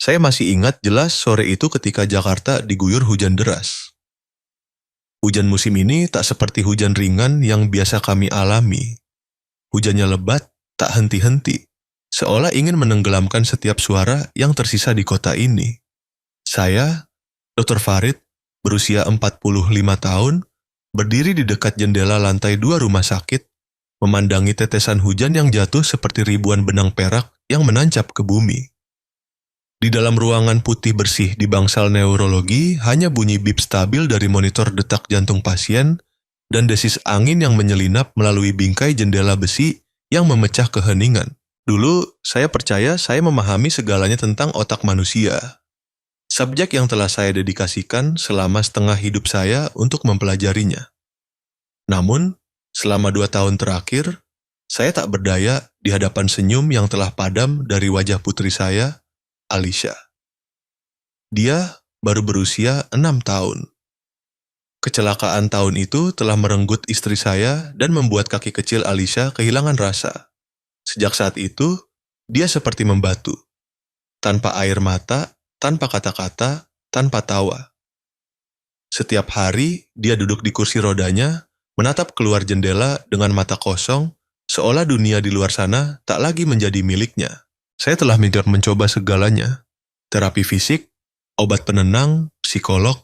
Saya masih ingat jelas sore itu ketika Jakarta diguyur hujan deras. Hujan musim ini tak seperti hujan ringan yang biasa kami alami. Hujannya lebat, tak henti-henti, seolah ingin menenggelamkan setiap suara yang tersisa di kota ini. Saya, Dr. Farid, berusia 45 tahun, berdiri di dekat jendela lantai 2 rumah sakit, memandangi tetesan hujan yang jatuh seperti ribuan benang perak yang menancap ke bumi. Di dalam ruangan putih bersih di bangsal neurologi, hanya bunyi bip stabil dari monitor detak jantung pasien dan desis angin yang menyelinap melalui bingkai jendela besi yang memecah keheningan. Dulu, saya percaya saya memahami segalanya tentang otak manusia. Subjek yang telah saya dedikasikan selama setengah hidup saya untuk mempelajarinya. Namun, selama 2 tahun terakhir, saya tak berdaya di hadapan senyum yang telah padam dari wajah putri saya, Alisha. Dia baru berusia 6 tahun. Kecelakaan tahun itu telah merenggut istri saya dan membuat kaki kecil Alisha kehilangan rasa. Sejak saat itu, dia seperti membatu. Tanpa air mata, tanpa kata-kata, tanpa tawa. Setiap hari, dia duduk di kursi rodanya, menatap keluar jendela dengan mata kosong, seolah dunia di luar sana tak lagi menjadi miliknya. Saya telah mencoba segalanya, terapi fisik, obat penenang, psikolog.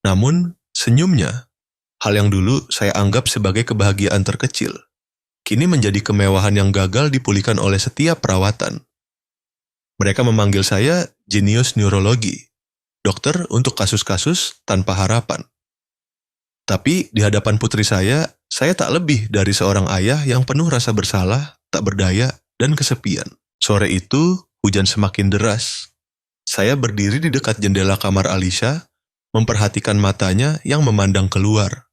Namun, senyumnya, hal yang dulu saya anggap sebagai kebahagiaan terkecil, kini menjadi kemewahan yang gagal dipulihkan oleh setiap perawatan. Mereka memanggil saya jenius neurologi, dokter untuk kasus-kasus tanpa harapan. Tapi di hadapan putri saya tak lebih dari seorang ayah yang penuh rasa bersalah, tak berdaya, dan kesepian. Sore itu, hujan semakin deras. Saya berdiri di dekat jendela kamar Alisha, memperhatikan matanya yang memandang keluar.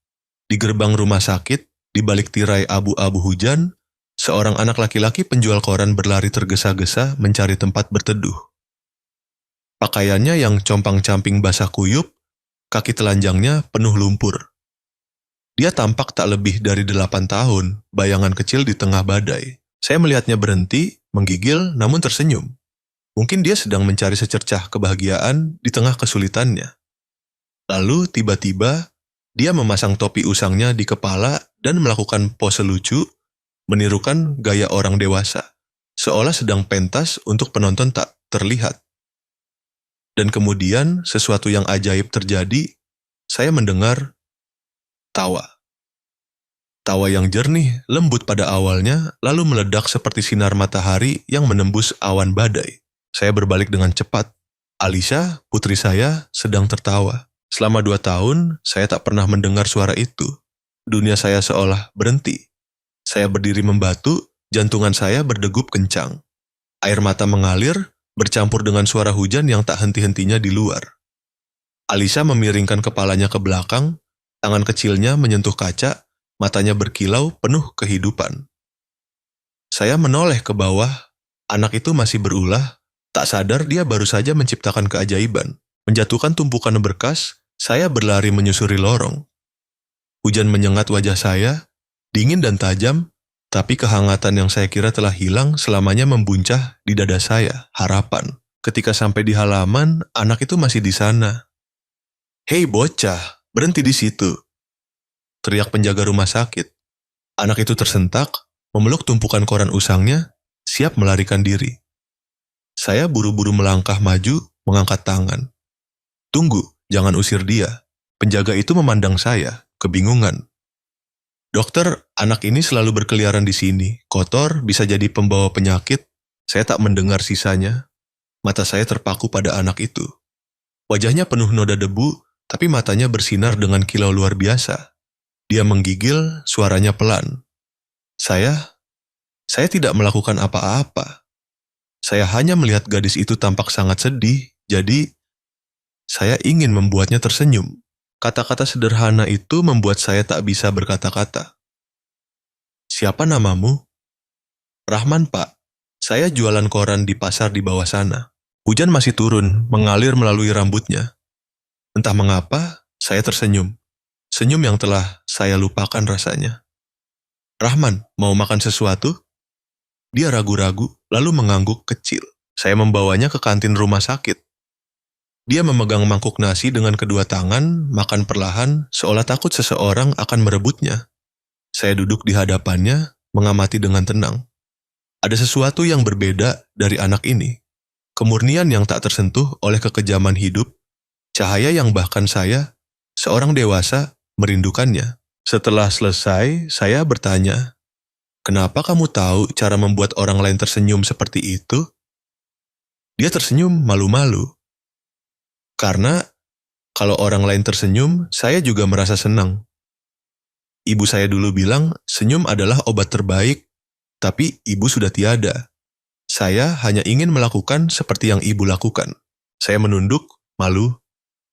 Di gerbang rumah sakit, di balik tirai abu-abu hujan, seorang anak laki-laki penjual koran berlari tergesa-gesa mencari tempat berteduh. Pakaiannya yang compang-camping basah kuyup, kaki telanjangnya penuh lumpur. Dia tampak tak lebih dari 8 tahun, bayangan kecil di tengah badai. Saya melihatnya berhenti, menggigil, namun tersenyum. Mungkin dia sedang mencari secercah kebahagiaan di tengah kesulitannya. Lalu tiba-tiba, dia memasang topi usangnya di kepala dan melakukan pose lucu, menirukan gaya orang dewasa, seolah sedang pentas untuk penonton tak terlihat. Dan kemudian sesuatu yang ajaib terjadi, saya mendengar tawa. Tawa yang jernih, lembut pada awalnya, lalu meledak seperti sinar matahari yang menembus awan badai. Saya berbalik dengan cepat. Alisha, putri saya, sedang tertawa. Selama 2 tahun, saya tak pernah mendengar suara itu. Dunia saya seolah berhenti. Saya berdiri membatu, jantungan saya berdegup kencang. Air mata mengalir, bercampur dengan suara hujan yang tak henti-hentinya di luar. Alisha memiringkan kepalanya ke belakang, tangan kecilnya menyentuh kaca, matanya berkilau penuh kehidupan. Saya menoleh ke bawah, anak itu masih berulah, tak sadar dia baru saja menciptakan keajaiban. Menjatuhkan tumpukan berkas, saya berlari menyusuri lorong. Hujan menyengat wajah saya, dingin dan tajam, tapi kehangatan yang saya kira telah hilang selamanya membuncah di dada saya, harapan. Ketika sampai di halaman, anak itu masih di sana. "Hei bocah, berhenti di situ," teriak penjaga rumah sakit. Anak itu tersentak, memeluk tumpukan koran usangnya, siap melarikan diri. Saya buru-buru melangkah maju, mengangkat tangan. "Tunggu, jangan usir dia." Penjaga itu memandang saya, kebingungan. "Dokter, anak ini selalu berkeliaran di sini. Kotor, bisa jadi pembawa penyakit." Saya tak mendengar sisanya. Mata saya terpaku pada anak itu. Wajahnya penuh noda debu, tapi matanya bersinar dengan kilau luar biasa. Dia menggigil, suaranya pelan. Saya tidak melakukan apa-apa. Saya hanya melihat gadis itu tampak sangat sedih, jadi saya ingin membuatnya tersenyum. Kata-kata sederhana itu membuat saya tak bisa berkata-kata. "Siapa namamu?" "Rahman, Pak. Saya jualan koran di pasar di bawah sana." Hujan masih turun, mengalir melalui rambutnya. Entah mengapa, saya tersenyum. Senyum yang telah saya lupakan rasanya. "Rahman, mau makan sesuatu?" Dia ragu-ragu, lalu mengangguk kecil. Saya membawanya ke kantin rumah sakit. Dia memegang mangkuk nasi dengan kedua tangan, makan perlahan, seolah takut seseorang akan merebutnya. Saya duduk di hadapannya, mengamati dengan tenang. Ada sesuatu yang berbeda dari anak ini. Kemurnian yang tak tersentuh oleh kekejaman hidup, cahaya yang bahkan saya, seorang dewasa, merindukannya. Setelah selesai, saya bertanya, "Kenapa kamu tahu cara membuat orang lain tersenyum seperti itu?" Dia tersenyum malu-malu. Karena kalau orang lain tersenyum, saya juga merasa senang. Ibu saya dulu bilang, senyum adalah obat terbaik, tapi ibu sudah tiada. Saya hanya ingin melakukan seperti yang ibu lakukan. Saya menunduk, malu.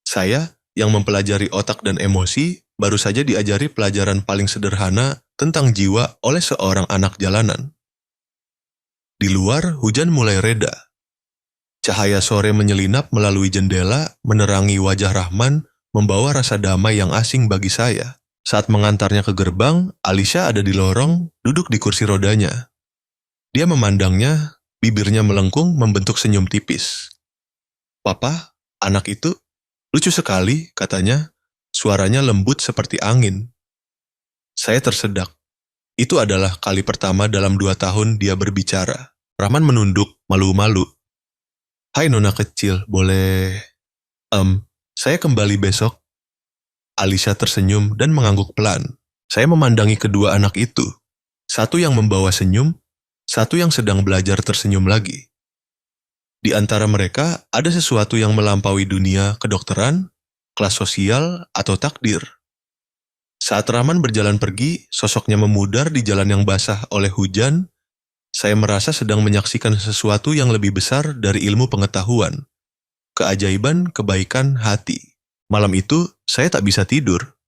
Saya, yang mempelajari otak dan emosi, baru saja diajari pelajaran paling sederhana tentang jiwa oleh seorang anak jalanan. Di luar, hujan mulai reda. Cahaya sore menyelinap melalui jendela, menerangi wajah Rahman, membawa rasa damai yang asing bagi saya. Saat mengantarnya ke gerbang, Alicia ada di lorong, duduk di kursi rodanya. Dia memandangnya, bibirnya melengkung membentuk senyum tipis. "Papa, anak itu lucu sekali," katanya. Suaranya lembut seperti angin. Saya tersedak. Itu adalah kali pertama dalam 2 tahun dia berbicara. Rahman menunduk, malu-malu. "Hai nona kecil, boleh... saya kembali besok." Alicia tersenyum dan mengangguk pelan. Saya memandangi kedua anak itu. Satu yang membawa senyum, satu yang sedang belajar tersenyum lagi. Di antara mereka ada sesuatu yang melampaui dunia kedokteran, kelas sosial, atau takdir. Saat Rahman berjalan pergi, sosoknya memudar di jalan yang basah oleh hujan. Saya merasa sedang menyaksikan sesuatu yang lebih besar dari ilmu pengetahuan. Keajaiban kebaikan hati. Malam itu, saya tak bisa tidur.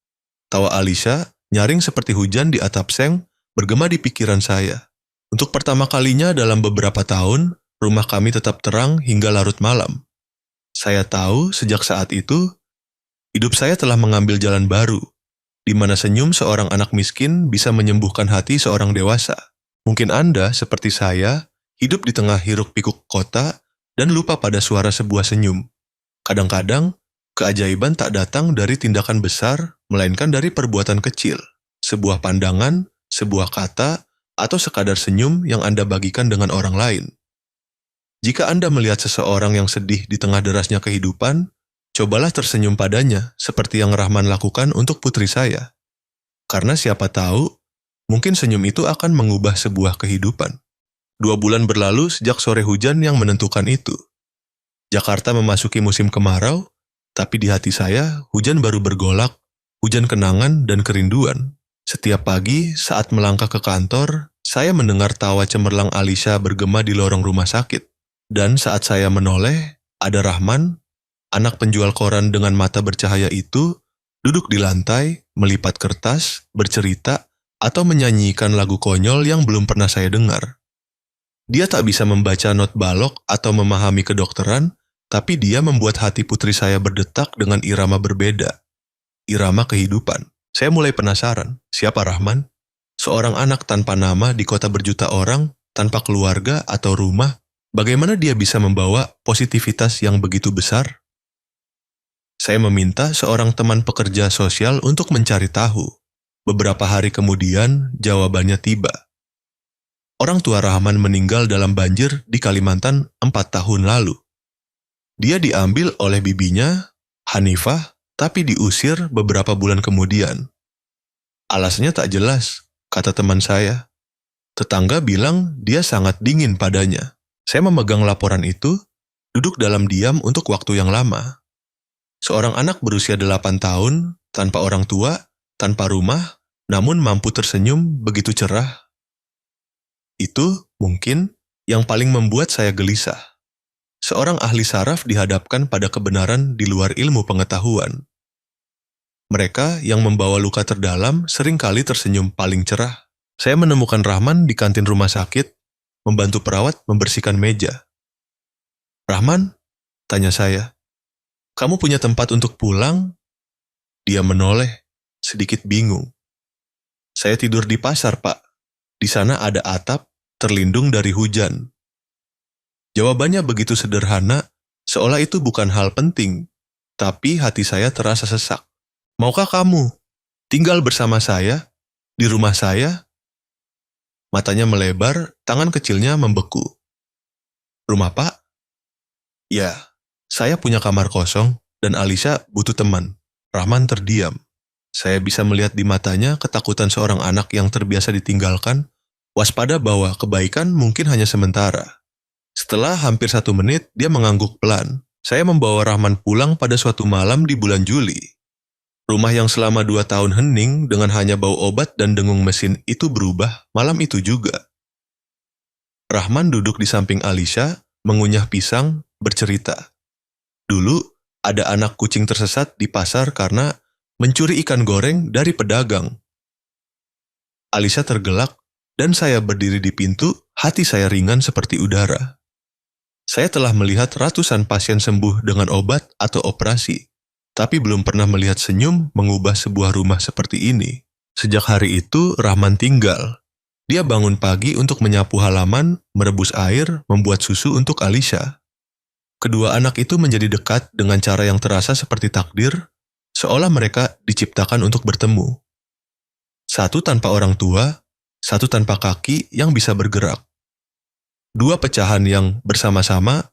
Tawa Alicia, nyaring seperti hujan di atap seng, bergema di pikiran saya. Untuk pertama kalinya dalam beberapa tahun, rumah kami tetap terang hingga larut malam. Saya tahu sejak saat itu, hidup saya telah mengambil jalan baru, di mana senyum seorang anak miskin bisa menyembuhkan hati seorang dewasa. Mungkin Anda, seperti saya, hidup di tengah hiruk-pikuk kota dan lupa pada suara sebuah senyum. Kadang-kadang, keajaiban tak datang dari tindakan besar, melainkan dari perbuatan kecil. Sebuah pandangan, sebuah kata, atau sekadar senyum yang Anda bagikan dengan orang lain. Jika Anda melihat seseorang yang sedih di tengah derasnya kehidupan, cobalah tersenyum padanya seperti yang Rahman lakukan untuk putri saya. Karena siapa tahu, mungkin senyum itu akan mengubah sebuah kehidupan. 2 bulan berlalu sejak sore hujan yang menentukan itu. Jakarta memasuki musim kemarau, tapi di hati saya hujan baru bergolak, hujan kenangan dan kerinduan. Setiap pagi saat melangkah ke kantor, saya mendengar tawa cemerlang Alicia bergema di lorong rumah sakit. Dan saat saya menoleh, ada Rahman, anak penjual koran dengan mata bercahaya itu, duduk di lantai, melipat kertas, bercerita, atau menyanyikan lagu konyol yang belum pernah saya dengar. Dia tak bisa membaca not balok atau memahami kedokteran, tapi dia membuat hati putri saya berdetak dengan irama berbeda. Irama kehidupan. Saya mulai penasaran, siapa Rahman? Seorang anak tanpa nama di kota berjuta orang, tanpa keluarga atau rumah, bagaimana dia bisa membawa positivitas yang begitu besar? Saya meminta seorang teman pekerja sosial untuk mencari tahu. Beberapa hari kemudian, jawabannya tiba. Orang tua Rahman meninggal dalam banjir di Kalimantan 4 tahun lalu. Dia diambil oleh bibinya, Hanifah, tapi diusir beberapa bulan kemudian. Alasannya tak jelas, kata teman saya. Tetangga bilang dia sangat dingin padanya. Saya memegang laporan itu, duduk dalam diam untuk waktu yang lama. Seorang anak berusia 8 tahun, tanpa orang tua, tanpa rumah, namun mampu tersenyum begitu cerah. Itu, mungkin, yang paling membuat saya gelisah. Seorang ahli saraf dihadapkan pada kebenaran di luar ilmu pengetahuan. Mereka yang membawa luka terdalam seringkali tersenyum paling cerah. Saya menemukan Rahman di kantin rumah sakit, membantu perawat membersihkan meja. "Rahman?" tanya saya. "Kamu punya tempat untuk pulang?" Dia menoleh, sedikit bingung. "Saya tidur di pasar, Pak. Di sana ada atap, terlindung dari hujan." Jawabannya begitu sederhana, seolah itu bukan hal penting. Tapi hati saya terasa sesak. Maukah kamu tinggal bersama saya, di rumah saya? Matanya melebar, tangan kecilnya membeku. Rumah Pak? Ya, saya punya kamar kosong dan Alisa butuh teman. Rahman terdiam. Saya bisa melihat di matanya ketakutan seorang anak yang terbiasa ditinggalkan, waspada bahwa kebaikan mungkin hanya sementara. Setelah hampir 1 menit, dia mengangguk pelan. Saya membawa Rahman pulang pada suatu malam di bulan Juli. Rumah yang selama 2 tahun hening dengan hanya bau obat dan dengung mesin itu berubah malam itu juga. Rahman duduk di samping Alisa, mengunyah pisang, bercerita. Dulu, ada anak kucing tersesat di pasar karena mencuri ikan goreng dari pedagang. Alisa tergelak, dan saya berdiri di pintu, hati saya ringan seperti udara. Saya telah melihat ratusan pasien sembuh dengan obat atau operasi. Tapi belum pernah melihat senyum mengubah sebuah rumah seperti ini. Sejak hari itu, Rahman tinggal. Dia bangun pagi untuk menyapu halaman, merebus air, membuat susu untuk Alisa. Kedua anak itu menjadi dekat dengan cara yang terasa seperti takdir, seolah mereka diciptakan untuk bertemu. Satu tanpa orang tua, satu tanpa kaki yang bisa bergerak. Dua pecahan yang bersama-sama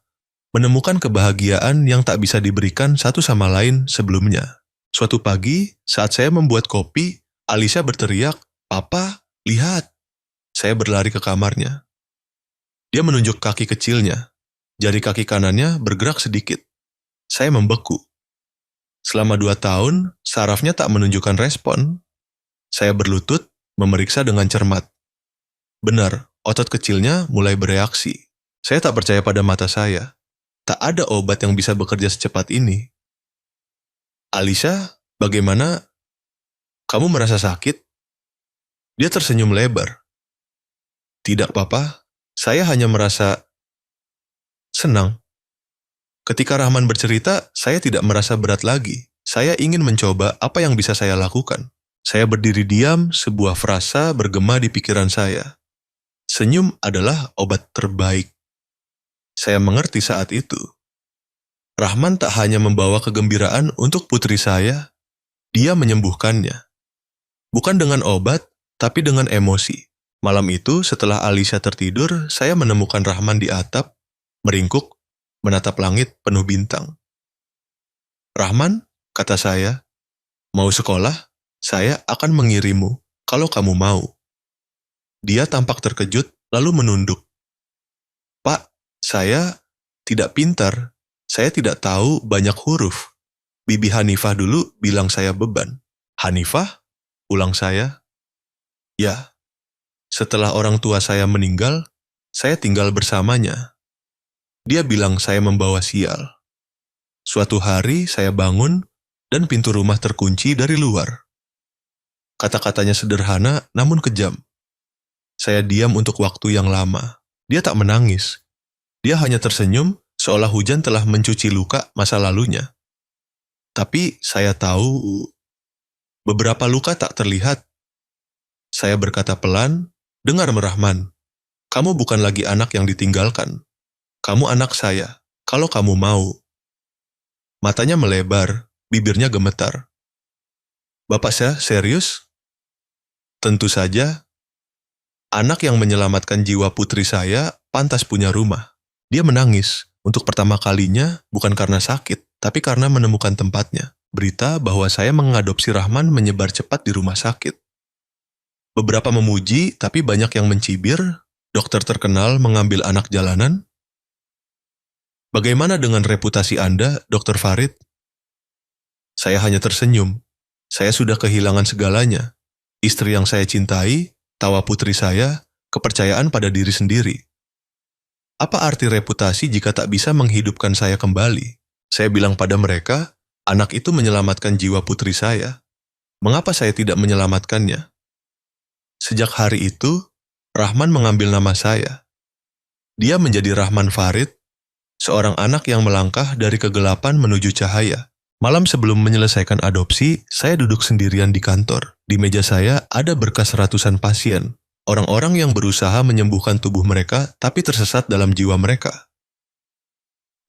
menemukan kebahagiaan yang tak bisa diberikan satu sama lain sebelumnya. Suatu pagi, saat saya membuat kopi, Alisa berteriak, "Papa, lihat!" Saya berlari ke kamarnya. Dia menunjuk kaki kecilnya. Jari kaki kanannya bergerak sedikit. Saya membeku. Selama 2 tahun, sarafnya tak menunjukkan respon. Saya berlutut, memeriksa dengan cermat. Benar, otot kecilnya mulai bereaksi. Saya tak percaya pada mata saya. Tak ada obat yang bisa bekerja secepat ini. Alisa, bagaimana? Kamu merasa sakit? Dia tersenyum lebar. Tidak, Papa. Saya hanya merasa senang. Ketika Rahman bercerita, saya tidak merasa berat lagi. Saya ingin mencoba apa yang bisa saya lakukan. Saya berdiri diam, sebuah frasa bergema di pikiran saya. Senyum adalah obat terbaik. Saya mengerti saat itu. Rahman tak hanya membawa kegembiraan untuk putri saya, dia menyembuhkannya. Bukan dengan obat, tapi dengan emosi. Malam itu, setelah Alisa tertidur, saya menemukan Rahman di atap, meringkuk, menatap langit penuh bintang. "Rahman," kata saya, "mau sekolah? Saya akan mengirimu, kalau kamu mau." Dia tampak terkejut, lalu menunduk. "Pak, saya tidak pintar. Saya tidak tahu banyak huruf. Bibi Hanifah dulu bilang saya beban." "Hanifah?" ulang saya. "Ya, setelah orang tua saya meninggal, saya tinggal bersamanya. Dia bilang saya membawa sial. Suatu hari saya bangun dan pintu rumah terkunci dari luar. Kata-katanya sederhana namun kejam. Saya diam untuk waktu yang lama. Dia tak menangis. Dia hanya tersenyum seolah hujan telah mencuci luka masa lalunya. Tapi saya tahu beberapa luka tak terlihat. Saya berkata pelan, "Dengar, Rahman, kamu bukan lagi anak yang ditinggalkan. Kamu anak saya, kalau kamu mau." Matanya melebar, bibirnya gemetar. "Bapak saya serius?" "Tentu saja. Anak yang menyelamatkan jiwa putri saya pantas punya rumah." Dia menangis, untuk pertama kalinya bukan karena sakit, tapi karena menemukan tempatnya. Berita bahwa saya mengadopsi Rahman menyebar cepat di rumah sakit. Beberapa memuji, tapi banyak yang mencibir. Dokter terkenal mengambil anak jalanan. "Bagaimana dengan reputasi Anda, Dr. Farid?" Saya hanya tersenyum. Saya sudah kehilangan segalanya. Istri yang saya cintai, tawa putri saya, kepercayaan pada diri sendiri. Apa arti reputasi jika tak bisa menghidupkan saya kembali? Saya bilang pada mereka, anak itu menyelamatkan jiwa putri saya. Mengapa saya tidak menyelamatkannya? Sejak hari itu, Rahman mengambil nama saya. Dia menjadi Rahman Farid, seorang anak yang melangkah dari kegelapan menuju cahaya. Malam sebelum menyelesaikan adopsi, saya duduk sendirian di kantor. Di meja saya ada berkas ratusan pasien. Orang-orang yang berusaha menyembuhkan tubuh mereka, tapi tersesat dalam jiwa mereka.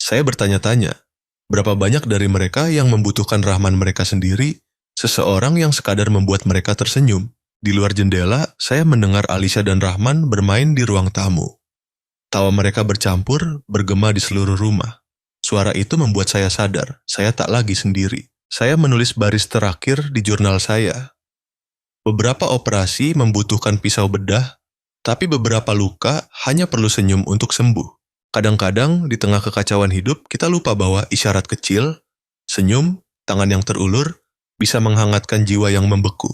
Saya bertanya-tanya, berapa banyak dari mereka yang membutuhkan Rahman mereka sendiri, seseorang yang sekadar membuat mereka tersenyum. Di luar jendela, saya mendengar Alicia dan Rahman bermain di ruang tamu. Tawa mereka bercampur, bergema di seluruh rumah. Suara itu membuat saya sadar, saya tak lagi sendiri. Saya menulis baris terakhir di jurnal saya. Beberapa operasi membutuhkan pisau bedah, tapi beberapa luka hanya perlu senyum untuk sembuh. Kadang-kadang di tengah kekacauan hidup, kita lupa bahwa isyarat kecil, senyum, tangan yang terulur, bisa menghangatkan jiwa yang membeku.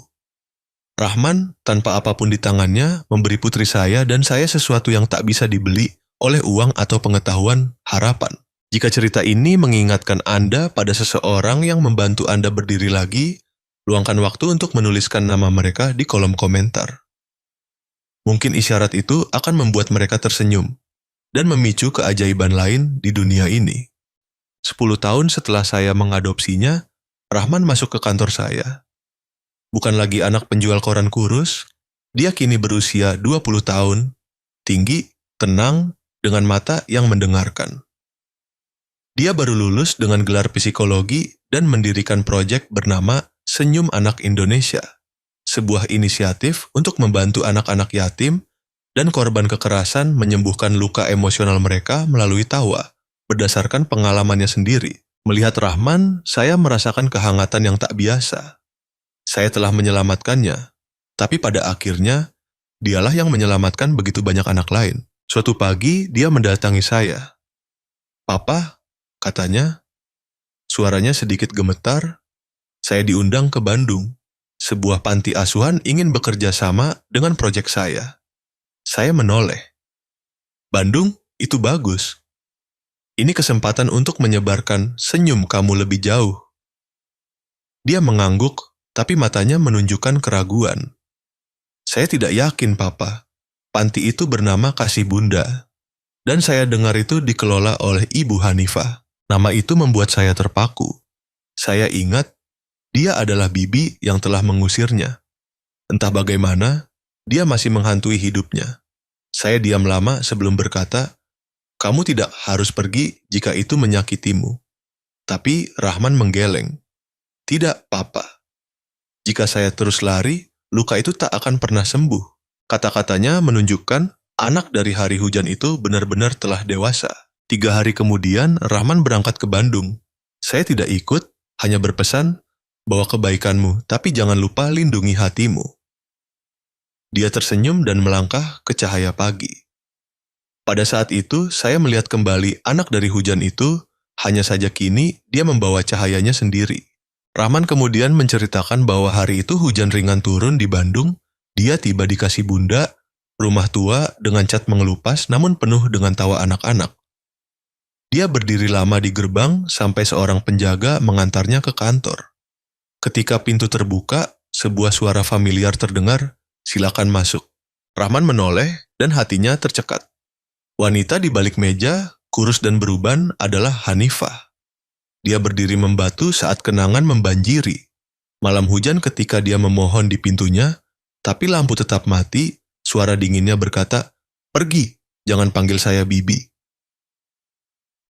Rahman, tanpa apapun di tangannya, memberi putri saya dan saya sesuatu yang tak bisa dibeli oleh uang atau pengetahuan, harapan. Jika cerita ini mengingatkan Anda pada seseorang yang membantu Anda berdiri lagi, luangkan waktu untuk menuliskan nama mereka di kolom komentar. Mungkin isyarat itu akan membuat mereka tersenyum dan memicu keajaiban lain di dunia ini. 10 tahun setelah saya mengadopsinya, Rahman masuk ke kantor saya. Bukan lagi anak penjual koran kurus, dia kini berusia 20 tahun, tinggi, tenang, dengan mata yang mendengarkan. Dia baru lulus dengan gelar psikologi dan mendirikan proyek bernama Senyum Anak Indonesia, sebuah inisiatif untuk membantu anak-anak yatim dan korban kekerasan menyembuhkan luka emosional mereka melalui tawa, berdasarkan pengalamannya sendiri. Melihat Rahman, saya merasakan kehangatan yang tak biasa. Saya telah menyelamatkannya, tapi pada akhirnya, dialah yang menyelamatkan begitu banyak anak lain. Suatu pagi, dia mendatangi saya. "Papa," katanya, suaranya sedikit gemetar, "saya diundang ke Bandung. Sebuah panti asuhan ingin bekerja sama dengan proyek saya." Saya menoleh. "Bandung, itu bagus. Ini kesempatan untuk menyebarkan senyum kamu lebih jauh." Dia mengangguk, tapi matanya menunjukkan keraguan. "Saya tidak yakin, Papa. Panti itu bernama Kasih Bunda. Dan saya dengar itu dikelola oleh Ibu Hanifah. Nama itu membuat saya terpaku. Saya ingat, dia adalah bibi yang telah mengusirnya. Entah bagaimana, dia masih menghantui hidupnya. Saya diam lama sebelum berkata, "Kamu tidak harus pergi jika itu menyakitimu." Tapi Rahman menggeleng. "Tidak, Papa. Jika saya terus lari, luka itu tak akan pernah sembuh." Kata-katanya menunjukkan anak dari hari hujan itu benar-benar telah dewasa. 3 hari kemudian, Rahman berangkat ke Bandung. Saya tidak ikut, hanya berpesan, "Bawa kebaikanmu, tapi jangan lupa lindungi hatimu." Dia tersenyum dan melangkah ke cahaya pagi. Pada saat itu, saya melihat kembali anak dari hujan itu, hanya saja kini dia membawa cahayanya sendiri. Rahman kemudian menceritakan bahwa hari itu hujan ringan turun di Bandung, dia tiba di Kasih Bunda, rumah tua dengan cat mengelupas namun penuh dengan tawa anak-anak. Dia berdiri lama di gerbang sampai seorang penjaga mengantarnya ke kantor. Ketika pintu terbuka, sebuah suara familiar terdengar, "Silakan masuk." Rahman menoleh dan hatinya tercekat. Wanita di balik meja, kurus dan beruban adalah Hanifah. Dia berdiri membatu saat kenangan membanjiri. Malam hujan ketika dia memohon di pintunya, tapi lampu tetap mati, suara dinginnya berkata, "Pergi, jangan panggil saya bibi."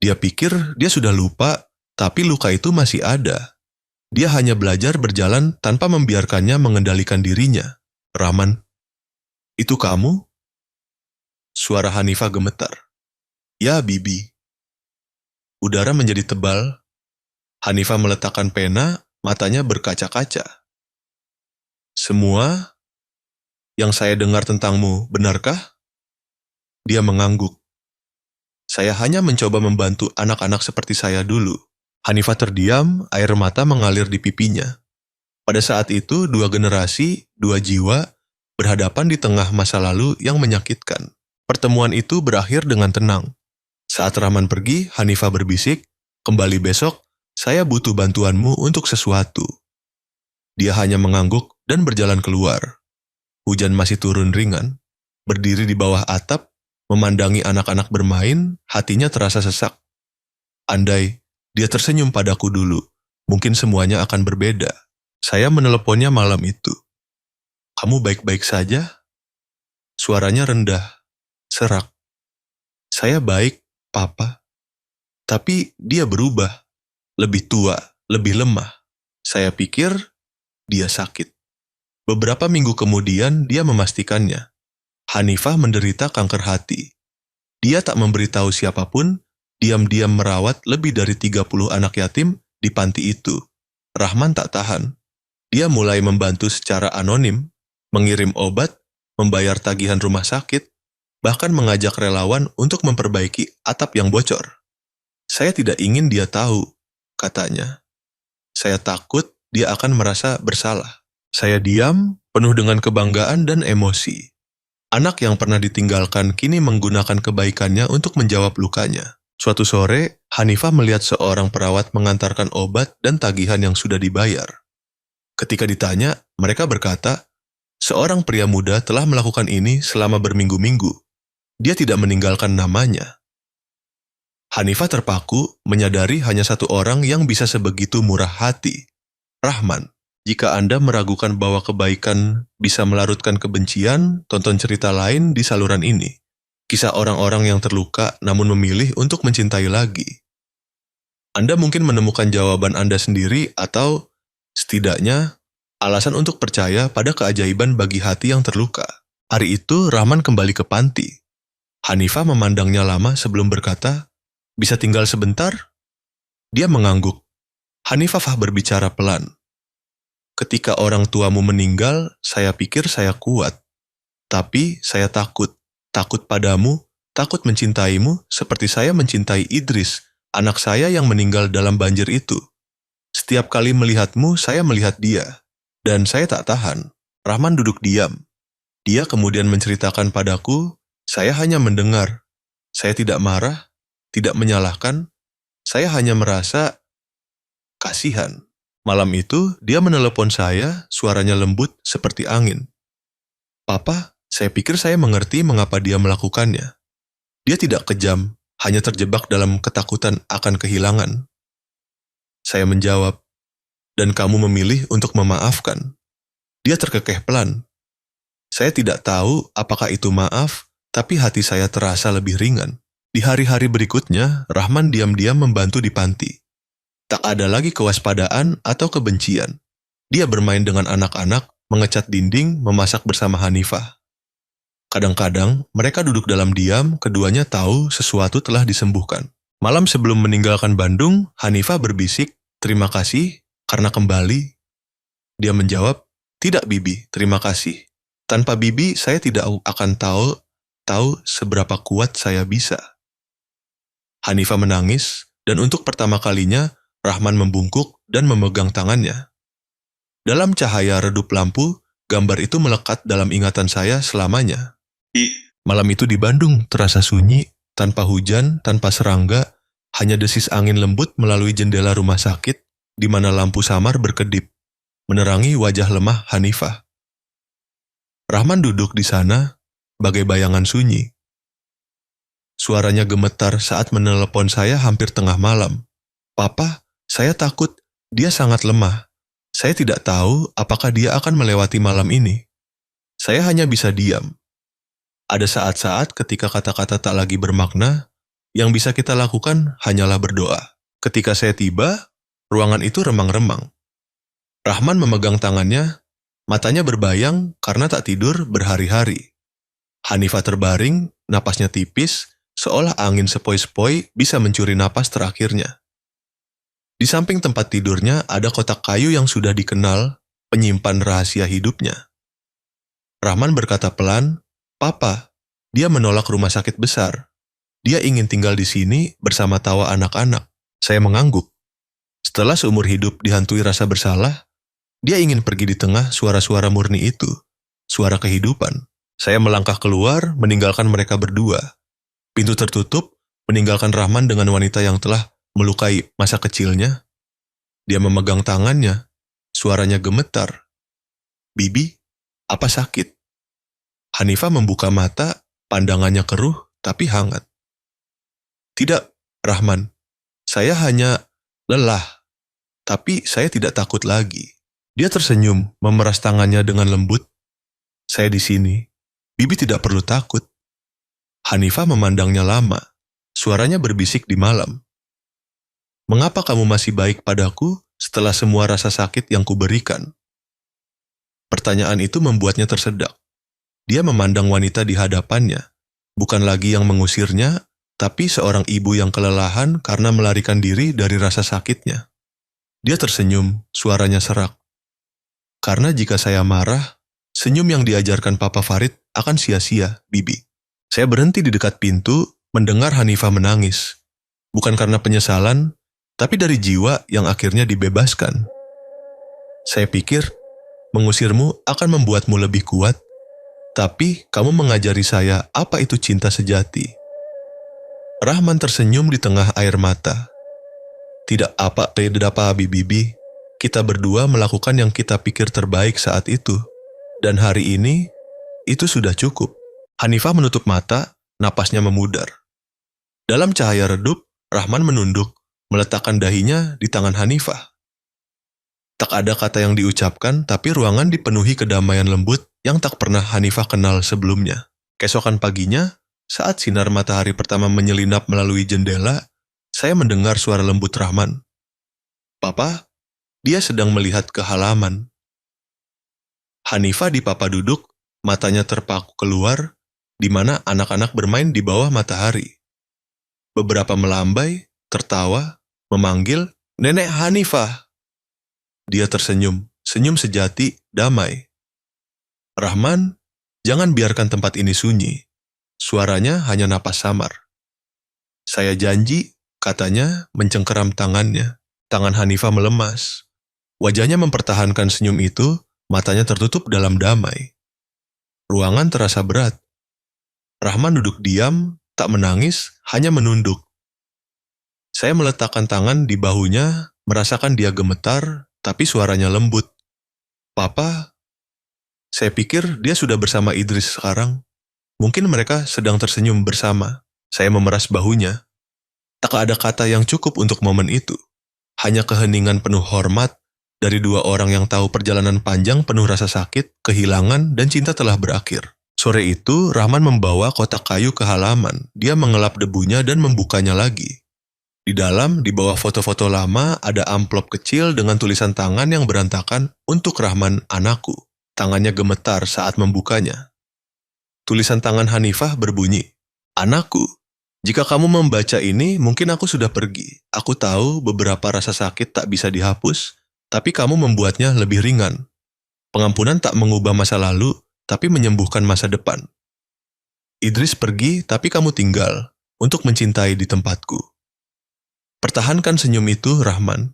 Dia pikir dia sudah lupa, tapi luka itu masih ada. Dia hanya belajar berjalan tanpa membiarkannya mengendalikan dirinya. "Rahman, itu kamu?" Suara Hanifah gemetar. "Ya, bibi." Udara menjadi tebal. Hanifah meletakkan pena, matanya berkaca-kaca. "Semua yang saya dengar tentangmu, benarkah?" Dia mengangguk. "Saya hanya mencoba membantu anak-anak seperti saya dulu." Hanifah terdiam, air mata mengalir di pipinya. Pada saat itu, 2 generasi, 2 jiwa, berhadapan di tengah masa lalu yang menyakitkan. Pertemuan itu berakhir dengan tenang. Saat Rahman pergi, Hanifah berbisik, "Kembali besok, saya butuh bantuanmu untuk sesuatu." Dia hanya mengangguk dan berjalan keluar. Hujan masih turun ringan. Berdiri di bawah atap, memandangi anak-anak bermain, hatinya terasa sesak. Andai dia tersenyum padaku dulu, mungkin semuanya akan berbeda. Saya meneleponnya malam itu. "Kamu baik-baik saja?" Suaranya rendah, serak. "Saya baik, Papa." Tapi dia berubah, lebih tua, lebih lemah. Saya pikir dia sakit. Beberapa minggu kemudian dia memastikannya. Hanifah menderita kanker hati. Dia tak memberitahu siapapun, diam-diam merawat lebih dari 30 anak yatim di panti itu. Rahman tak tahan. Dia mulai membantu secara anonim, mengirim obat, membayar tagihan rumah sakit, bahkan mengajak relawan untuk memperbaiki atap yang bocor. Saya tidak ingin dia tahu, katanya. Saya takut dia akan merasa bersalah. Saya diam, penuh dengan kebanggaan dan emosi. Anak yang pernah ditinggalkan kini menggunakan kebaikannya untuk menjawab lukanya. Suatu sore, Hanifah melihat seorang perawat mengantarkan obat dan tagihan yang sudah dibayar. Ketika ditanya, mereka berkata, seorang pria muda telah melakukan ini selama berminggu-minggu. Dia tidak meninggalkan namanya. Hanifah terpaku menyadari hanya satu orang yang bisa sebegitu murah hati, Rahman. Jika Anda meragukan bahwa kebaikan bisa melarutkan kebencian, tonton cerita lain di saluran ini. Kisah orang-orang yang terluka namun memilih untuk mencintai lagi. Anda mungkin menemukan jawaban Anda sendiri atau, setidaknya, alasan untuk percaya pada keajaiban bagi hati yang terluka. Hari itu, Rahman kembali ke panti. Hanifah memandangnya lama sebelum berkata, "Bisa tinggal sebentar?" Dia mengangguk. Hanifah berbicara pelan. "Ketika orang tuamu meninggal, saya pikir saya kuat. Tapi saya takut. Takut padamu, takut mencintaimu seperti saya mencintai Idris, anak saya yang meninggal dalam banjir itu. Setiap kali melihatmu, saya melihat dia. Dan saya tak tahan." Rahman duduk diam. Dia kemudian menceritakan padaku, saya hanya mendengar. Saya tidak marah, tidak menyalahkan. Saya hanya merasa kasihan. Malam itu, dia menelepon saya, suaranya lembut seperti angin. "Papa, saya pikir saya mengerti mengapa dia melakukannya. Dia tidak kejam, hanya terjebak dalam ketakutan akan kehilangan." Saya menjawab, "Dan kamu memilih untuk memaafkan." Dia terkekeh pelan. Saya tidak tahu apakah itu maaf, tapi hati saya terasa lebih ringan. Di hari-hari berikutnya, Rahman diam-diam membantu di panti. Tak ada lagi kewaspadaan atau kebencian. Dia bermain dengan anak-anak, mengecat dinding, memasak bersama Hanifah. Kadang-kadang, mereka duduk dalam diam, keduanya tahu sesuatu telah disembuhkan. Malam sebelum meninggalkan Bandung, Hanifah berbisik, "Terima kasih, karena kembali." Dia menjawab, "Tidak Bibi, terima kasih. Tanpa Bibi, saya tidak akan tahu seberapa kuat saya bisa." Hanifah menangis, dan untuk pertama kalinya, Rahman membungkuk dan memegang tangannya. Dalam cahaya redup lampu, gambar itu melekat dalam ingatan saya selamanya. Malam itu di Bandung terasa sunyi, tanpa hujan, tanpa serangga, hanya desis angin lembut melalui jendela rumah sakit, di mana lampu samar berkedip, menerangi wajah lemah Hanifah. Rahman duduk di sana, bagai bayangan sunyi. Suaranya gemetar saat menelepon saya hampir tengah malam. "Papa, saya takut, dia sangat lemah. Saya tidak tahu apakah dia akan melewati malam ini." Saya hanya bisa diam. Ada saat-saat ketika kata-kata tak lagi bermakna, yang bisa kita lakukan hanyalah berdoa. Ketika saya tiba, ruangan itu remang-remang. Rahman memegang tangannya, matanya berbayang karena tak tidur berhari-hari. Hanifah terbaring, napasnya tipis, seolah angin sepoi-sepoi bisa mencuri napas terakhirnya. Di samping tempat tidurnya ada kotak kayu yang sudah dikenal, penyimpan rahasia hidupnya. Rahman berkata pelan, "Papa." Dia menolak rumah sakit besar. Dia ingin tinggal di sini bersama tawa anak-anak. Saya mengangguk. Setelah seumur hidup dihantui rasa bersalah, dia ingin pergi di tengah suara-suara murni itu, suara kehidupan. Saya melangkah keluar, meninggalkan mereka berdua. Pintu tertutup, meninggalkan Rahman dengan wanita yang telah melukai masa kecilnya. Dia memegang tangannya, suaranya gemetar. "Bibi, apa sakit?" Hanifah membuka mata, pandangannya keruh tapi hangat. "Tidak, Rahman. Saya hanya lelah, tapi saya tidak takut lagi." Dia tersenyum, memeras tangannya dengan lembut. "Saya di sini. Bibi tidak perlu takut." Hanifah memandangnya lama. Suaranya berbisik di malam. Mengapa kamu masih baik padaku setelah semua rasa sakit yang kuberikan? Pertanyaan itu membuatnya tersedak. Dia memandang wanita di hadapannya, bukan lagi yang mengusirnya, tapi seorang ibu yang kelelahan karena melarikan diri dari rasa sakitnya. Dia tersenyum, suaranya serak. Karena jika saya marah, senyum yang diajarkan Papa Farid akan sia-sia, Bibi. Saya berhenti di dekat pintu, mendengar Hanifah menangis. Bukan karena penyesalan, tapi dari jiwa yang akhirnya dibebaskan. Saya pikir, mengusirmu akan membuatmu lebih kuat, tapi kamu mengajari saya apa itu cinta sejati. Rahman tersenyum di tengah air mata. Tidak apa, Bibi. Kita berdua melakukan yang kita pikir terbaik saat itu. Dan hari ini, itu sudah cukup. Hanifah menutup mata, napasnya memudar. Dalam cahaya redup, Rahman menunduk, meletakkan dahinya di tangan Hanifah. Tak ada kata yang diucapkan, tapi ruangan dipenuhi kedamaian lembut yang tak pernah Hanifah kenal sebelumnya. Keesokan paginya, saat sinar matahari pertama menyelinap melalui jendela, saya mendengar suara lembut Rahman. Papa, dia sedang melihat ke halaman. Hanifah di Papa duduk, matanya terpaku keluar, di mana anak-anak bermain di bawah matahari. Beberapa melambai, tertawa, memanggil, Nenek Hanifah. Dia tersenyum, senyum sejati, damai. Rahman, jangan biarkan tempat ini sunyi. Suaranya hanya napas samar. Saya janji, katanya mencengkeram tangannya. Tangan Hanifah melemas. Wajahnya mempertahankan senyum itu, matanya tertutup dalam damai. Ruangan terasa berat. Rahman duduk diam, tak menangis, hanya menunduk. Saya meletakkan tangan di bahunya, merasakan dia gemetar, tapi suaranya lembut. Papa, saya pikir dia sudah bersama Idris sekarang. Mungkin mereka sedang tersenyum bersama. Saya memeras bahunya. Tak ada kata yang cukup untuk momen itu. Hanya keheningan penuh hormat dari dua orang yang tahu perjalanan panjang penuh rasa sakit, kehilangan, dan cinta telah berakhir. Sore itu, Rahman membawa kotak kayu ke halaman. Dia mengelap debunya dan membukanya lagi. Di dalam, di bawah foto-foto lama, ada amplop kecil dengan tulisan tangan yang berantakan untuk Rahman, anakku. Tangannya gemetar saat membukanya. Tulisan tangan Hanifah berbunyi, Anakku, jika kamu membaca ini, mungkin aku sudah pergi. Aku tahu beberapa rasa sakit tak bisa dihapus, tapi kamu membuatnya lebih ringan. Pengampunan tak mengubah masa lalu, tapi menyembuhkan masa depan. Idris pergi, tapi kamu tinggal, untuk mencintai di tempatku. Pertahankan senyum itu, Rahman.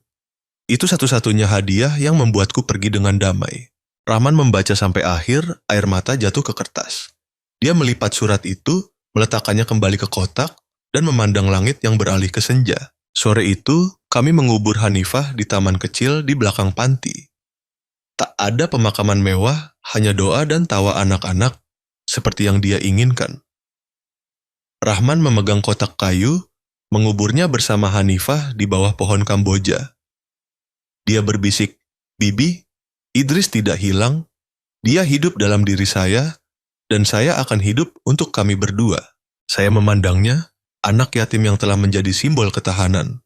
Itu satu-satunya hadiah yang membuatku pergi dengan damai. Rahman membaca sampai akhir, air mata jatuh ke kertas. Dia melipat surat itu, meletakkannya kembali ke kotak, dan memandang langit yang beralih ke senja. Sore itu, kami mengubur Hanifah di taman kecil di belakang panti. Tak ada pemakaman mewah, hanya doa dan tawa anak-anak, seperti yang dia inginkan. Rahman memegang kotak kayu, menguburnya bersama Hanifah di bawah pohon Kamboja. Dia berbisik, Bibi, Idris tidak hilang, dia hidup dalam diri saya, dan saya akan hidup untuk kami berdua. Saya memandangnya, anak yatim yang telah menjadi simbol ketahanan.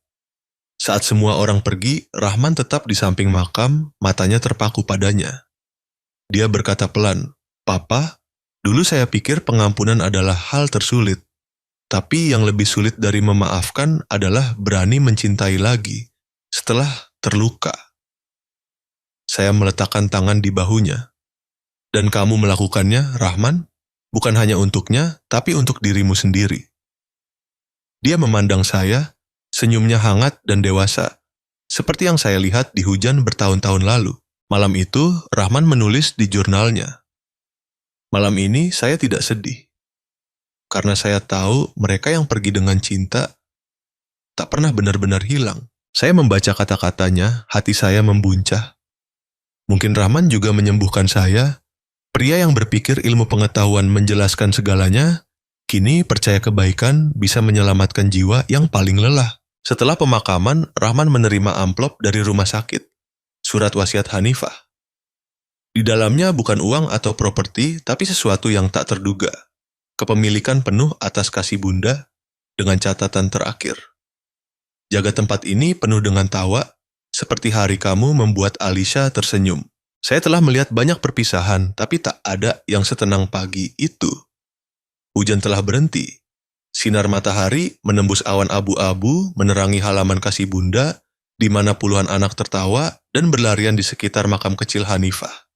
Saat semua orang pergi, Rahman tetap di samping makam, matanya terpaku padanya. Dia berkata pelan, Papa, dulu saya pikir pengampunan adalah hal tersulit. Tapi yang lebih sulit dari memaafkan adalah berani mencintai lagi, setelah terluka. Saya meletakkan tangan di bahunya. Dan kamu melakukannya, Rahman, bukan hanya untuknya, tapi untuk dirimu sendiri. Dia memandang saya, senyumnya hangat dan dewasa, seperti yang saya lihat di hujan bertahun-tahun lalu. Malam itu, Rahman menulis di jurnalnya. Malam ini saya tidak sedih, karena saya tahu mereka yang pergi dengan cinta tak pernah benar-benar hilang. Saya membaca kata-katanya, hati saya membuncah. Mungkin Rahman juga menyembuhkan saya, pria yang berpikir ilmu pengetahuan menjelaskan segalanya, kini percaya kebaikan bisa menyelamatkan jiwa yang paling lelah. Setelah pemakaman, Rahman menerima amplop dari rumah sakit. Surat wasiat Hanifah. Di dalamnya bukan uang atau properti, tapi sesuatu yang tak terduga. Kepemilikan penuh atas kasih bunda, dengan catatan terakhir. Jaga tempat ini penuh dengan tawa, seperti hari kamu membuat Alicia tersenyum. Saya telah melihat banyak perpisahan, tapi tak ada yang setenang pagi itu. Hujan telah berhenti. Sinar matahari menembus awan abu-abu menerangi halaman kasih bunda, di mana puluhan anak tertawa dan berlarian di sekitar makam kecil Hanifah.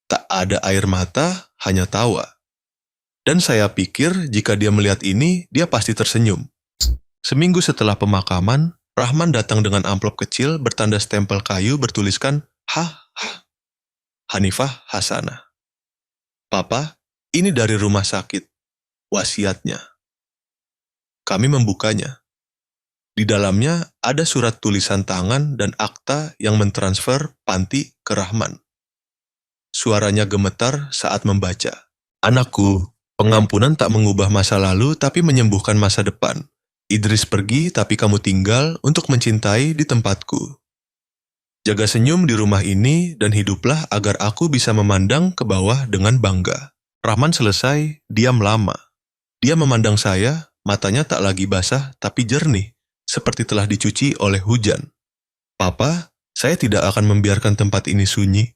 Tak ada air mata, hanya tawa. Dan saya pikir jika dia melihat ini, dia pasti tersenyum. Seminggu setelah pemakaman, Rahman datang dengan amplop kecil bertanda stempel kayu bertuliskan Hanifah Hasanah. Papa, ini dari rumah sakit. Wasiatnya. Kami membukanya. Di dalamnya ada surat tulisan tangan dan akta yang mentransfer panti ke Rahman. Suaranya gemetar saat membaca. Anakku, pengampunan tak mengubah masa lalu tapi menyembuhkan masa depan. Idris pergi tapi kamu tinggal untuk mencintai di tempatku. Jaga senyum di rumah ini dan hiduplah agar aku bisa memandang ke bawah dengan bangga. Rahman selesai, diam lama. Dia memandang saya, matanya tak lagi basah tapi jernih, seperti telah dicuci oleh hujan. Papa, saya tidak akan membiarkan tempat ini sunyi.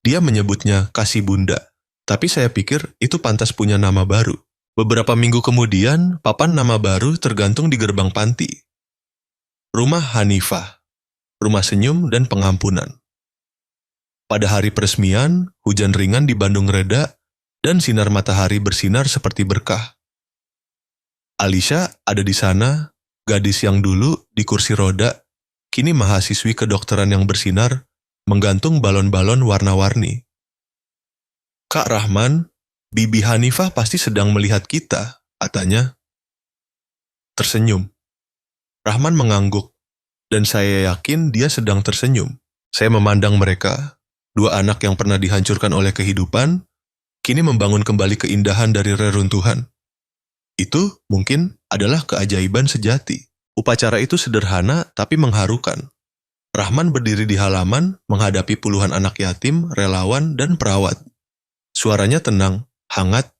Dia menyebutnya kasih bunda, tapi saya pikir itu pantas punya nama baru. Beberapa minggu kemudian, papan nama baru tergantung di gerbang panti. Rumah Hanifah, rumah senyum dan pengampunan. Pada hari peresmian, hujan ringan di Bandung reda, dan sinar matahari bersinar seperti berkah. Alicia ada di sana, gadis yang dulu di kursi roda, kini mahasiswi kedokteran yang bersinar, menggantung balon-balon warna-warni. Kak Rahman, Bibi Hanifah pasti sedang melihat kita, katanya. Tersenyum. Rahman mengangguk, dan saya yakin dia sedang tersenyum. Saya memandang mereka, dua anak yang pernah dihancurkan oleh kehidupan, kini membangun kembali keindahan dari reruntuhan. Itu mungkin adalah keajaiban sejati. Upacara itu sederhana tapi mengharukan. Rahman berdiri di halaman menghadapi puluhan anak yatim, relawan, dan perawat. Suaranya tenang, hangat.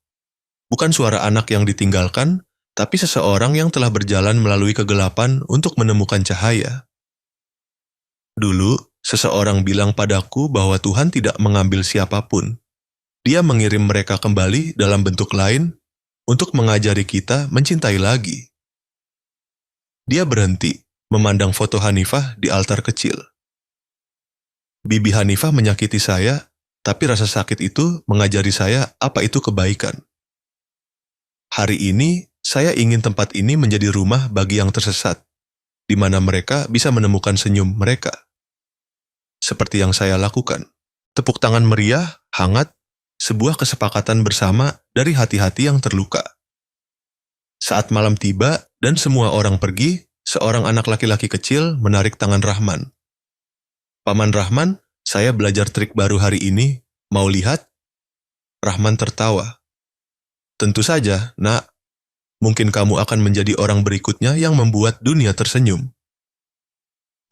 Bukan suara anak yang ditinggalkan, tapi seseorang yang telah berjalan melalui kegelapan untuk menemukan cahaya. Dulu, seseorang bilang padaku bahwa Tuhan tidak mengambil siapapun. Dia mengirim mereka kembali dalam bentuk lain untuk mengajari kita mencintai lagi. Dia berhenti, memandang foto Hanifah di altar kecil. Bibi Hanifah menyakiti saya, tapi rasa sakit itu mengajari saya apa itu kebaikan. Hari ini, saya ingin tempat ini menjadi rumah bagi yang tersesat, di mana mereka bisa menemukan senyum mereka. Seperti yang saya lakukan. Tepuk tangan meriah, hangat, sebuah kesepakatan bersama dari hati-hati yang terluka. Saat malam tiba dan semua orang pergi, seorang anak laki-laki kecil menarik tangan Rahman. Paman Rahman, saya belajar trik baru hari ini, mau lihat? Rahman tertawa. Tentu saja, nak. Mungkin kamu akan menjadi orang berikutnya yang membuat dunia tersenyum.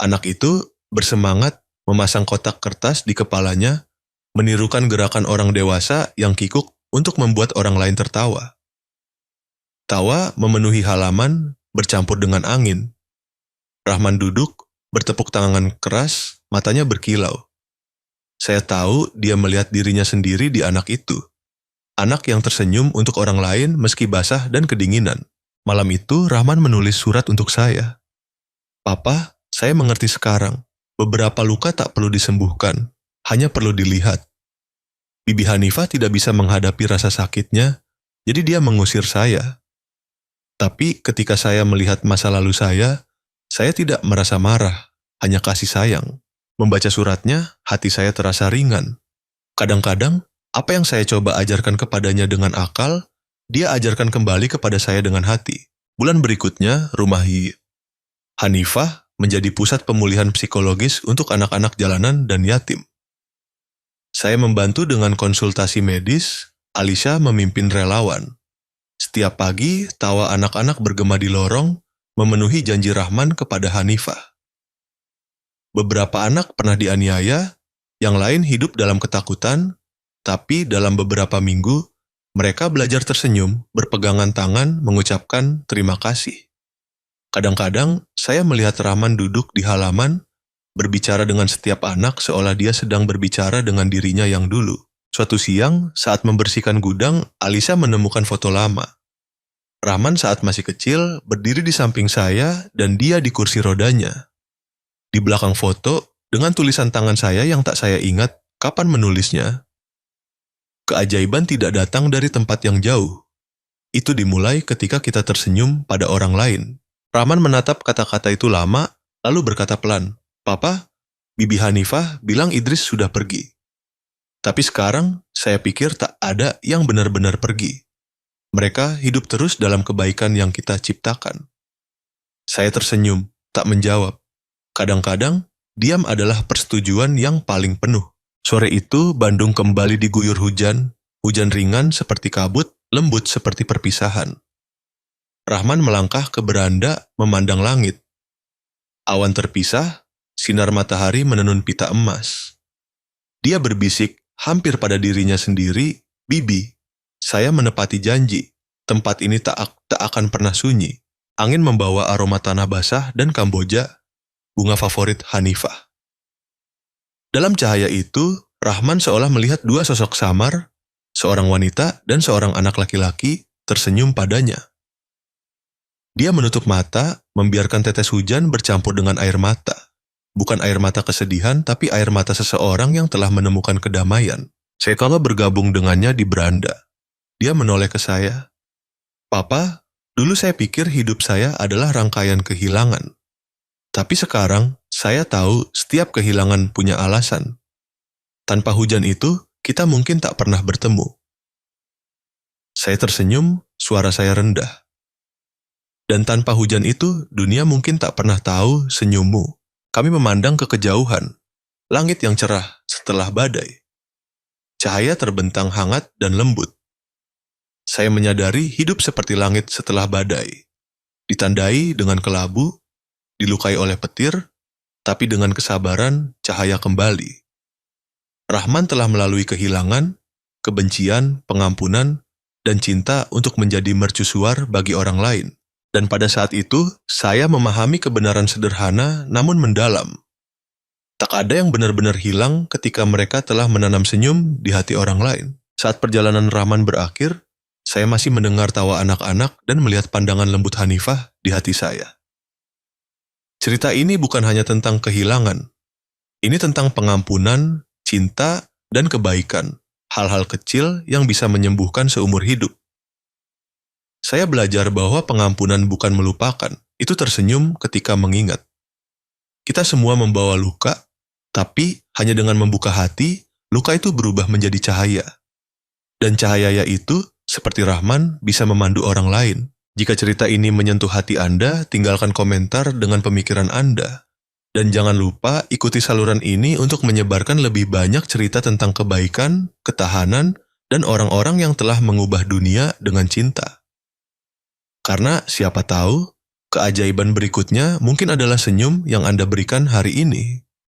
Anak itu bersemangat memasang kotak kertas di kepalanya, menirukan gerakan orang dewasa yang kikuk untuk membuat orang lain tertawa. Tawa memenuhi halaman bercampur dengan angin. Rahman duduk, bertepuk tangan keras, matanya berkilau. Saya tahu dia melihat dirinya sendiri di anak itu. Anak yang tersenyum untuk orang lain meski basah dan kedinginan. Malam itu Rahman menulis surat untuk saya. Papa, saya mengerti sekarang. Beberapa luka tak perlu disembuhkan, hanya perlu dilihat. Bibi Hanifah tidak bisa menghadapi rasa sakitnya, jadi dia mengusir saya. Tapi ketika saya melihat masa lalu saya tidak merasa marah, hanya kasih sayang. Membaca suratnya, hati saya terasa ringan. Kadang-kadang, apa yang saya coba ajarkan kepadanya dengan akal, dia ajarkan kembali kepada saya dengan hati. Bulan berikutnya, rumah Hanifah menjadi pusat pemulihan psikologis untuk anak-anak jalanan dan yatim. Saya membantu dengan konsultasi medis, Alicia memimpin relawan. Setiap pagi, tawa anak-anak bergema di lorong, memenuhi janji Rahman kepada Hanifah. Beberapa anak pernah dianiaya, yang lain hidup dalam ketakutan, tapi dalam beberapa minggu, mereka belajar tersenyum, berpegangan tangan, mengucapkan terima kasih. Kadang-kadang saya melihat Rahman duduk di halaman, berbicara dengan setiap anak seolah dia sedang berbicara dengan dirinya yang dulu. Suatu siang, saat membersihkan gudang, Alisa menemukan foto lama. Rahman saat masih kecil, berdiri di samping saya dan dia di kursi rodanya. Di belakang foto, dengan tulisan tangan saya yang tak saya ingat kapan menulisnya. Keajaiban tidak datang dari tempat yang jauh. Itu dimulai ketika kita tersenyum pada orang lain. Rahman menatap kata-kata itu lama, lalu berkata pelan, "Papa, Bibi Hanifah bilang Idris sudah pergi. Tapi sekarang, saya pikir tak ada yang benar-benar pergi. Mereka hidup terus dalam kebaikan yang kita ciptakan." Saya tersenyum, tak menjawab. Kadang-kadang, diam adalah persetujuan yang paling penuh. Sore itu, Bandung kembali diguyur hujan. Hujan ringan seperti kabut, lembut seperti perpisahan. Rahman melangkah ke beranda memandang langit. Awan terpisah, sinar matahari menenun pita emas. Dia berbisik hampir pada dirinya sendiri, "Bibi, saya menepati janji. Tempat ini tak akan pernah sunyi." Angin membawa aroma tanah basah dan Kamboja, bunga favorit Hanifah. Dalam cahaya itu, Rahman seolah melihat dua sosok samar, seorang wanita dan seorang anak laki-laki tersenyum padanya. Dia menutup mata, membiarkan tetes hujan bercampur dengan air mata. Bukan air mata kesedihan, tapi air mata seseorang yang telah menemukan kedamaian. Saya kalau bergabung dengannya di beranda. Dia menoleh ke saya. "Papa, dulu saya pikir hidup saya adalah rangkaian kehilangan. Tapi sekarang, saya tahu setiap kehilangan punya alasan. Tanpa hujan itu, kita mungkin tak pernah bertemu." Saya tersenyum, suara saya rendah. "Dan tanpa hujan itu, dunia mungkin tak pernah tahu senyummu." Kami memandang ke kejauhan, langit yang cerah setelah badai. Cahaya terbentang hangat dan lembut. Saya menyadari hidup seperti langit setelah badai. Ditandai dengan kelabu, dilukai oleh petir, tapi dengan kesabaran, cahaya kembali. Rahman telah melalui kehilangan, kebencian, pengampunan, dan cinta untuk menjadi mercusuar bagi orang lain. Dan pada saat itu, saya memahami kebenaran sederhana namun mendalam. Tak ada yang benar-benar hilang ketika mereka telah menanam senyum di hati orang lain. Saat perjalanan Rahman berakhir, saya masih mendengar tawa anak-anak dan melihat pandangan lembut Hanifah di hati saya. Cerita ini bukan hanya tentang kehilangan. Ini tentang pengampunan, cinta, dan kebaikan. Hal-hal kecil yang bisa menyembuhkan seumur hidup. Saya belajar bahwa pengampunan bukan melupakan, itu tersenyum ketika mengingat. Kita semua membawa luka, tapi hanya dengan membuka hati, luka itu berubah menjadi cahaya. Dan cahaya itu, seperti Rahman, bisa memandu orang lain. Jika cerita ini menyentuh hati Anda, tinggalkan komentar dengan pemikiran Anda. Dan jangan lupa ikuti saluran ini untuk menyebarkan lebih banyak cerita tentang kebaikan, ketahanan, dan orang-orang yang telah mengubah dunia dengan cinta. Karena siapa tahu, keajaiban berikutnya mungkin adalah senyum yang Anda berikan hari ini.